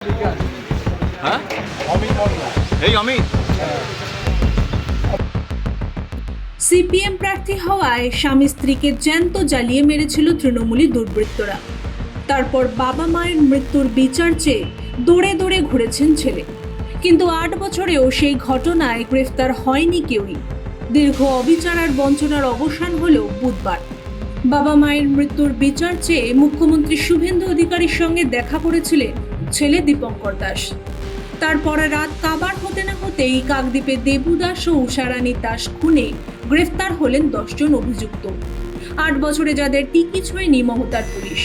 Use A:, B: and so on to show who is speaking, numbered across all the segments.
A: হ্যাঁ এই অমিত
B: সিপিএম প্রার্থী হওয়ায় স্বামী স্ত্রীকে জ্যান্ত জ্বালিয়ে মেরেছিল তৃণমূলী দুর্বৃত্তরা। তারপর বাবা মায়ের মৃত্যুর বিচার চেয়ে দৌড়ে দৌড়ে ঘুরেছেন ছেলে, কিন্তু 8 বছরেও সেই ঘটনায় গ্রেফতার হয়নি কেউই। দীর্ঘ অবিচার আর বঞ্চনার অবসান হলো বুধবার। বাবা মায়ের মৃত্যুর বিচার চেয়ে মুখ্যমন্ত্রী শুভেন্দু অধিকারীর সঙ্গে দেখা করেছিলেন ছেলে দীপঙ্কর দাস। তারপরে রাত কাবার হতে না হতেই কাকদ্বীপে দেবু দাস ও উষারানী দাস খুনে গ্রেফতার হলেন 10 জন অভিযুক্ত। 8 বছরে যাদের টিকি ছোঁয়নি মমতার পুলিশ,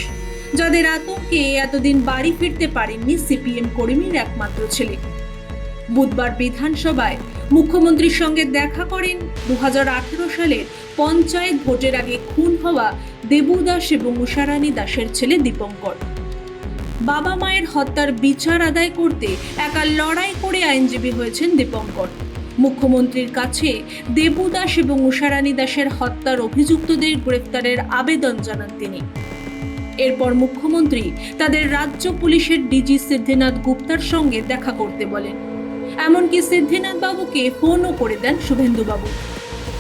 B: যাদের আতঙ্কে এতদিন বাড়ি ফিরতে পারেননি সিপিএম কর্মীর একমাত্র ছেলে। বুধবার বিধানসভায় মুখ্যমন্ত্রীর সঙ্গে দেখা করেন 2018 সালের পঞ্চায়েত ভোটের আগে খুন হওয়া দেবু দাস এবং উষারানী দাসের ছেলে দীপঙ্কর। বাবা মায়ের হত্যার বিচার আদায় করতে একা লড়াই করে আইনজীবী হয়েছেন দীপঙ্কর। মুখ্যমন্ত্রীর কাছে দেবু দাস এবং উষারানী দাসের হত্যার অভিযুক্তদের গ্রেফতারের আবেদন জানান তিনি। এরপর মুখ্যমন্ত্রী তাদের রাজ্য পুলিশের ডিজি সিদ্ধিনাথ গুপ্তার সঙ্গে দেখা করতে বলেন। এমনকি সিদ্ধিনাথ বাবুকে ফোনও করে দেন শুভেন্দু বাবু।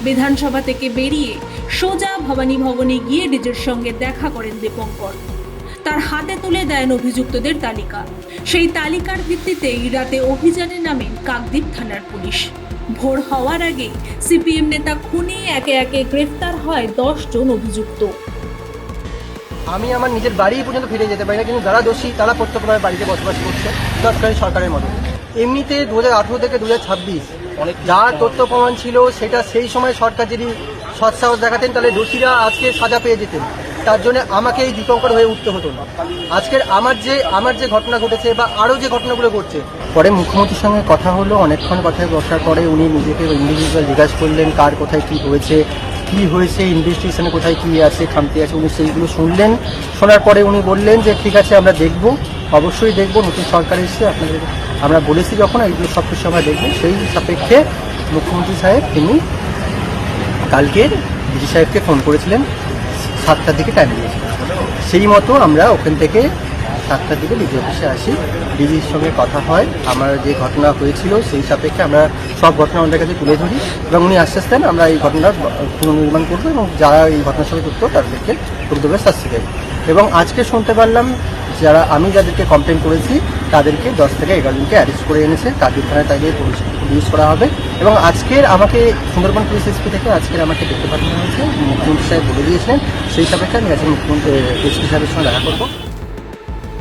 B: বিধানসভা থেকে বেরিয়ে সোজা ভবানী ভবনে গিয়ে ডিজির সঙ্গে দেখা করেন দীপঙ্কর। তার হাতে তুলে দেন অভিযুক্তদের তালিকা। সেই তালিকার ভিত্তিতেই রাতে অভিযানে নামেন কাকদ্বীপ থানার পুলিশ। ভোর হওয়ার আগে সিপিএম নেতা খুনে একে একে গ্রেফতার হয় 10 জন অভিযুক্ত।
C: আমি আমার নিজের বাড়ি পর্যন্ত ফিরে যেতে পারি না, কিন্তু যারা দোষী তারা প্রত্যক্ষভাবে বাড়িতে বসবাস করছে তৎকালীন সরকারের মতো। এমনিতে 2018 থেকে 2026 যা তথ্য প্রমাণ ছিল সেটা সেই সময় সরকার যদি সৎসাহস দেখাতেন তাহলে দোষীরা আজকে সাজা পেয়ে যেতেন। তার জন্য আমাকে এই দীপঙ্কর হয়ে উঠতে হতো না। আজকের আমার যে ঘটনা ঘটেছে বা আরও যে ঘটনাগুলো ঘটছে, পরে মুখ্যমন্ত্রীর সঙ্গে কথা হলো, অনেকক্ষণ কথায় বসার পরে উনি নিজেকে ইন্ডিভিজুয়াল জিজ্ঞাসা করলেন কার কোথায় কী হয়েছে, ইনভেস্টিগেশনে কোথায় কী আছে, খামতি আছে। উনি সেইগুলো শুনলেন। শোনার পরে উনি বললেন যে ঠিক আছে, আমরা দেখব, অবশ্যই দেখব, নতুন সরকার এসে আপনাদের আমরা বলেছি যখন এইগুলো সব কিছু আমরা দেখব। সেই সাপেক্ষে মুখ্যমন্ত্রী সাহেব তিনি কালকের ডিজি সাহেবকে ফোন করেছিলেন, 7টার দিকে টাইম দিয়েছিলেন। সেই মতো আমরা ওখান থেকে 7টার দিকে ডিজি অফিসে আসি। ডিজির সঙ্গে কথা হয়, আমার যে ঘটনা হয়েছিল সেই সাপেক্ষে আমরা সব ঘটনা ওনার কাছে তুলে ধরি এবং উনি আশ্বাস দেন আমরা এই ঘটনার পুনর্নির্মাণ করবো এবং যারা এই ঘটনার সঙ্গে যুক্ত তাদেরকে প্রকৃতভাবে শাস্তি দেব। এবং আজকে শুনতে পারলাম আমি যাদেরকে কমপ্লেন করেছি তাদেরকে 10 থেকে 11 জনকে অ্যারেস্ট করে এনেছে। কাকদ্বীপ থানায় তাদের পুলিশ করা হবে এবং আজকের আমাকে সুন্দরবন পুলিশ এসপি থেকে আমাকে দেখতে পাঠানো হয়েছে। মুখ্যমন্ত্রী সাহেব বলে দিয়েছিলেন, সেই সাপেক্ষে আমি আজকে মুখ্যমন্ত্রী এসপি সাহেবের সঙ্গে দেখা করবো।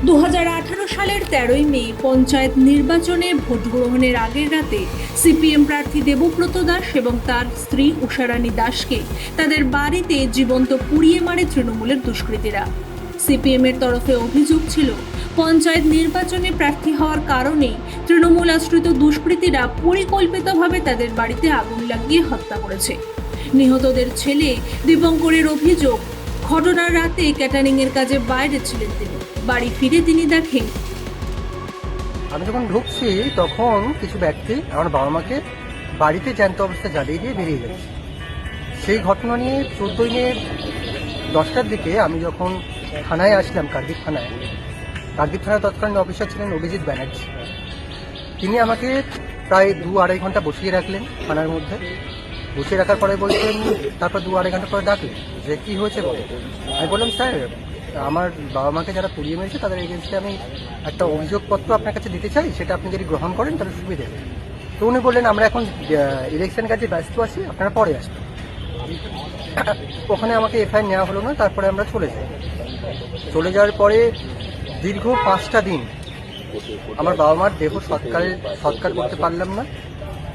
B: 2018 সালের 13ই মে পঞ্চায়েত নির্বাচনে ভোট গ্রহণের আগের রাতে সিপিএম প্রার্থী দেবব্রত দাস এবং তার স্ত্রী উষারানী দাসকে তাদের বাড়িতে জীবন্ত পুড়িয়ে মারে তৃণমূলের দুষ্কৃতীরা। সিপিএম এর তরফে অভিযোগ ছিল পঞ্চায়েত নির্বাচনে প্রার্থী হওয়ার কারণে তৃণমূল আশ্রিত দুষ্কৃতীরা পরিকল্পিতভাবে তাদের বাড়িতে আগুন লাগিয়ে হত্যা করেছে। নিহতদের ছেলে দীপঙ্করের অভিযোগ, ঘটনার রাতে ক্যাটারিং এর কাজে বাইরে ছিলেন তিনি। বাড়ি ফিরে তিনি দেখেন
C: আমি যখন ঢুকছি তখন কিছু ব্যক্তি আমার বাবা মাকে বাড়িতে জ্যান্ত অবস্থায় জ্বালিয়ে দিয়ে বেরিয়ে গেছে। সেই ঘটনা নিয়ে 14ই মে 10টার দিকে আমি যখন থানায় আসলাম, কাকদ্বীপ থানায় তৎকালীন অফিসার ছিলেন অভিজিৎ ব্যানার্জি। তিনি আমাকে প্রায় 2-2.5 ঘন্টা বসিয়ে রাখলেন থানার মধ্যে। বসিয়ে রাখার পরে বলছেন, তারপর 2-2.5 ঘন্টা পরে ডাকলেন যে কী হয়েছে বলে। আমি বললাম স্যার, আমার বাবা মাকে যারা পুড়িয়ে মেরেছে তাদের এগেনস্টে আমি একটা অভিযোগপত্র আপনার কাছে দিতে চাই, সেটা আপনি যদি গ্রহণ করেন তাহলে সুবিধে হবে। তো উনি বললেন আমরা এখন ইলেকশন কাজে ব্যস্ত আছি, আপনারা পরে আসবেন। ওখানে আমাকে এফআইআর নেওয়া হলো না। তারপরে আমরা চলে যাওয়ার পরে দীর্ঘ 5টা দিন আমার বাবা মার দেহ সৎকার করতে পারলাম না।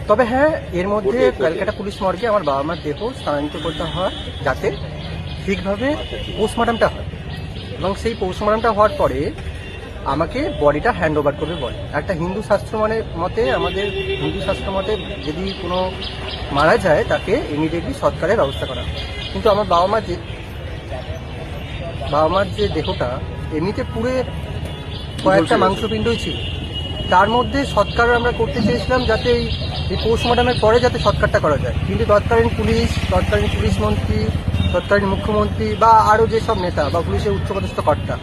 C: তবে হ্যাঁ, এর মধ্যে ক্যালকাটা পুলিশ মর্গে আমার বাবা মার দেহ স্থানান্তরিত করতে হয় যাতে ঠিকভাবে পোস্টমর্টমটা হয় এবং সেই পোস্টমর্টমটা হওয়ার পরে আমাকে বডিটা হ্যান্ড ওভার করবে বলে। একটা হিন্দু শাস্ত্র মতে, আমাদের হিন্দু শাস্ত্র মতে যদি কোনো মারা যায় তাকে ইমিডিয়েটলি সৎকারের ব্যবস্থা করা হয়। কিন্তু আমার বাবা মার যে দেহটা এমনিতে পুরো কয়েকটা মাংসপিণ্ডই ছিল, তার মধ্যে সৎকার আমরা করতে চেয়েছিলাম যাতে এই পোস্টমর্টমের পরে যাতে সৎকারটা করা যায়। কিন্তু তৎকালীন পুলিশ মন্ত্রী, তৎকালীন মুখ্যমন্ত্রী বা আরও যেসব নেতা বা পুলিশের উচ্চপদস্থ কর্তা,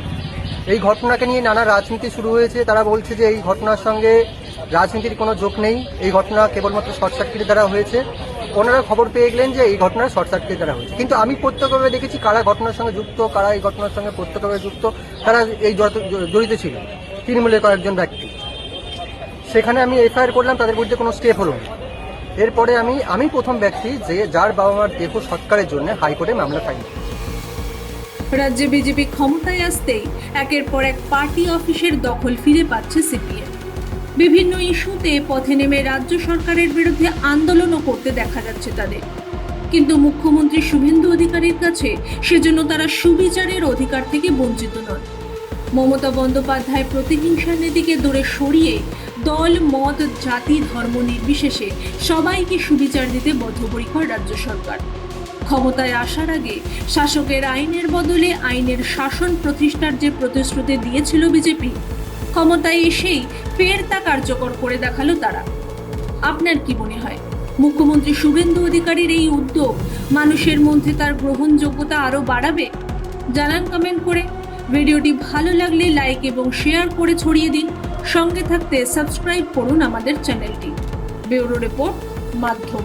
C: এই ঘটনাকে নিয়ে নানা রাজনীতি শুরু হয়েছে। তারা বলছে যে এই ঘটনার সঙ্গে রাজনীতির কোনো যোগ নেই, এই ঘটনা কেবলমাত্র শর্ট সার্কিটের দ্বারা হয়েছে। ওনারা খবর পেয়ে গেলেন যে এই ঘটনা শর্ট সার্কিটের দ্বারা হয়েছে, কিন্তু আমি প্রত্যক্ষভাবে দেখেছি কারা ঘটনার সঙ্গে যুক্ত, কারা এই ঘটনার সঙ্গে প্রত্যক্ষভাবে যুক্ত, তারা এই জড়িত ছিল তৃণমূলের কয়েকজন ব্যক্তি। সেখানে আমি এফআইআর করলাম, তাদের বিরুদ্ধে কোনো স্টেপ হলো না। এরপরে আমি প্রথম ব্যক্তি যে যার বাবা মার দেহ সৎকারের জন্য হাইকোর্টে মামলা ফাইল।
B: রাজ্যে বিজেপি ক্ষমতায় আসতেই একের পর এক পার্টি অফিসের দখল ফিরে পাচ্ছে সিপিএম। বিভিন্ন ইস্যুতে পথে নেমে রাজ্য সরকারের বিরুদ্ধে আন্দোলনও করতে দেখা যাচ্ছে তাদের, কিন্তু মুখ্যমন্ত্রী শুভেন্দু অধিকারীর কাছে সেজন্য তারা সুবিচারের অধিকার থেকে বঞ্চিত নন। মমতা বন্দ্যোপাধ্যায় প্রতিহিংসার নীতিকে দূরে সরিয়ে দল, মত, জাতি, ধর্ম নির্বিশেষে সবাইকে সুবিচার দিতে বদ্ধপরিকর রাজ্য সরকার। ক্ষমতায় আসার আগে শাসকের আইনের বদলে আইনের শাসন প্রতিষ্ঠার যে প্রতিশ্রুতি দিয়েছিল বিজেপি, ক্ষমতায় এসেই ফের তা কার্যকর করে দেখালো তারা। আপনার কি মনে হয়, মুখ্যমন্ত্রী শুভেন্দু অধিকারীর এই উদ্যোগ মানুষের মধ্যে তার গ্রহণযোগ্যতা আরও বাড়াবে? জানান কমেন্ট করে। ভিডিওটি ভালো লাগলে লাইক এবং শেয়ার করে ছড়িয়ে দিন। সঙ্গে থাকতে সাবস্ক্রাইব করুন আমাদের চ্যানেলটি। ব্যুরো রিপোর্ট, মাধ্যম।